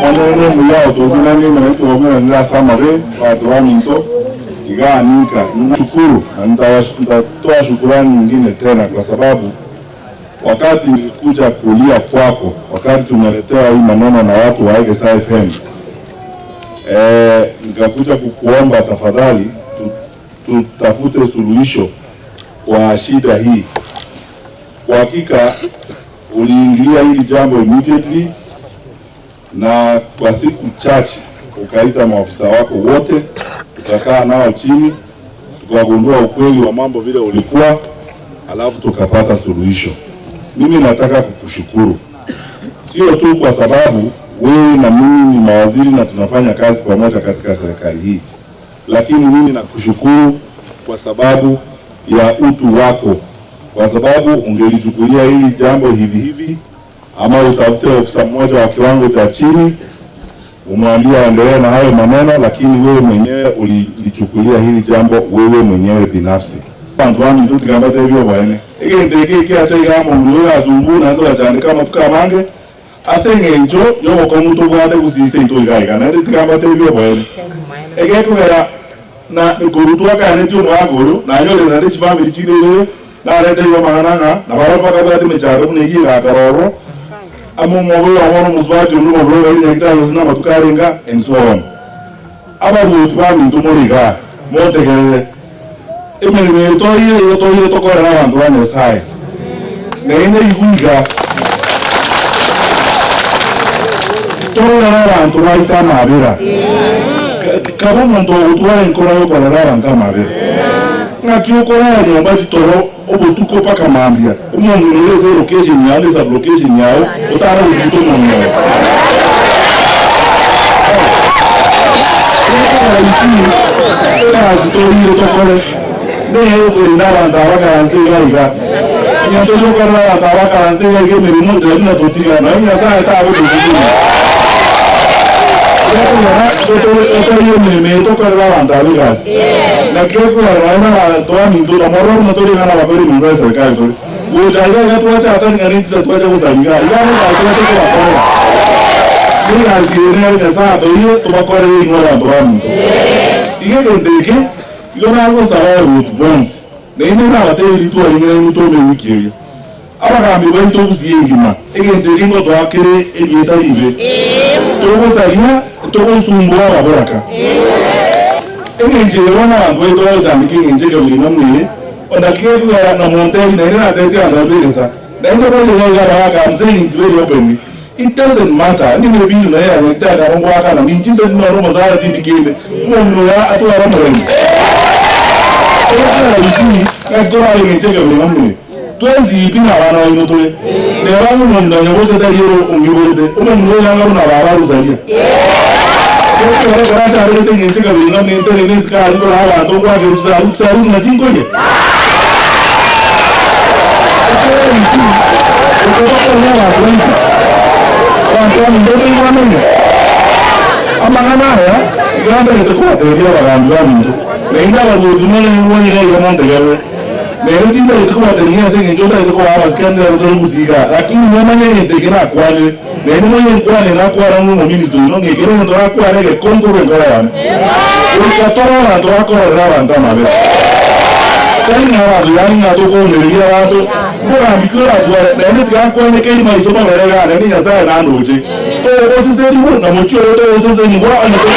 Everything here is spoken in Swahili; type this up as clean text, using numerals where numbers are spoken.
maneno muyao tuzunani mwetu wamena samare watu minto kiganika. Nashukuru na nitatoa shukrani nyingine tena kwa sababu wakati nilikuja kulia kwako, wakati tumeletewa hii maneno na watu wa Egesa FM, nikakuja kukuomba tafadhali tutafute suluhisho kwa shida hii. Kwa hakika uliingilia hili jambo immediately, na kwa siku chache ukaita maafisa wako wote, tukakaa nao chini, tukagundua ukweli wa mambo vile ulikuwa, alafu tukapata suluhisho. Mimi nataka kukushukuru, sio tu kwa sababu wewe na mimi ni mawaziri na tunafanya kazi pamoja katika serikali hii, lakini mimi nakushukuru kwa sababu ya utu wako, kwa sababu ungelichukulia hili jambo hivi ama utafute ofisa mmoja wa kiwango cha chini umwambie aendelee na hayo maneno, lakini wewe mwenyewe ulichukulia hili jambo wewe mwenyewe binafsi. Bantu bami nduti kambate hivyo bwana. Ndeke kiacha igamo mlio azungu na nzo achandika matuka mange asenge njo yo ko muto bwade kusise into igaiga na nditi kambate hivyo bwana. Kubera na gorutu akane tyo mwagoro na nyole na ndichi family chinele na rete yo mahananga na baramba kabati mecharo kunegira karoro amu mwogo wa musbati ndugo bro bali nyakita zina matukarenga and so on. Aba rutu bami ntumuriga motegere emere toye tokora abantu banesaye nene iguga tola abantu baita mabira kabo muntu utwara nkora yo kolera abantu mabira ngati ukora nyomba chitoro obutuko paka mambia umuntu nileze location yawe za location yao utara ubuto munyo Story tokore ne kulinda abantu abakaranzega nyanto yokara abantu abakaranzega ngemiri muntu na botiga na nyasa ta abo bizima otoyo mimi tokora abantu abigas na kiko na abantu amindo na moro motori na bakori mwe serikali tori bojaga tuacha hata ngani tsa tuacha kusabiga yana tuacha kwa ni azire na saa toyo tubakore ni abantu bamuntu ndeke yona go sawa root bonds na ine na bateli tu alingere mutome wikiri abagambi bento kuziyengima ndeke ngo to akere edieta live to salia to sumbwa baboraka nje wana abantu beto cyandike nje ke buri namwe ondakike na monteli na ine na tete andabeleza na ine bole ya ga I'm saying it very openly. It doesn't matter. Ni mwe bintu na ya nitaka ngo akana minjinde no romo za tindikinde umuntu ya atwa ramurenge isi aktora yengecheke buri namwe twezi ipina abana bayinotole ne bamu no ndanya bote daliro ungiborete umuntu yanga runa baba ruzalia ko karacha arete ngecheke buri namwe ntene neska ngo abantu ngo ageruza utsaru na jingoje amangana ya iganda itakuwa teria bagambi baminto nenda babutumane ngwanyira ibamonte gawe nenda tinda itakuwa teria sengi njota itakuwa abaskanda ruziga lakini nyamanye ntekena kwale nenda mwenye kwale na kwala mu ministry no ngekere ndo akwale ke konkuru ngala yana ukatoa na tokora raba ndama be tani na yani na toko ngeria watu mbona bikora kwa nenda tiakone ke maisomo ngala ni nyasa na ndoje to osiseri na mucho to osiseri ngwa anatoka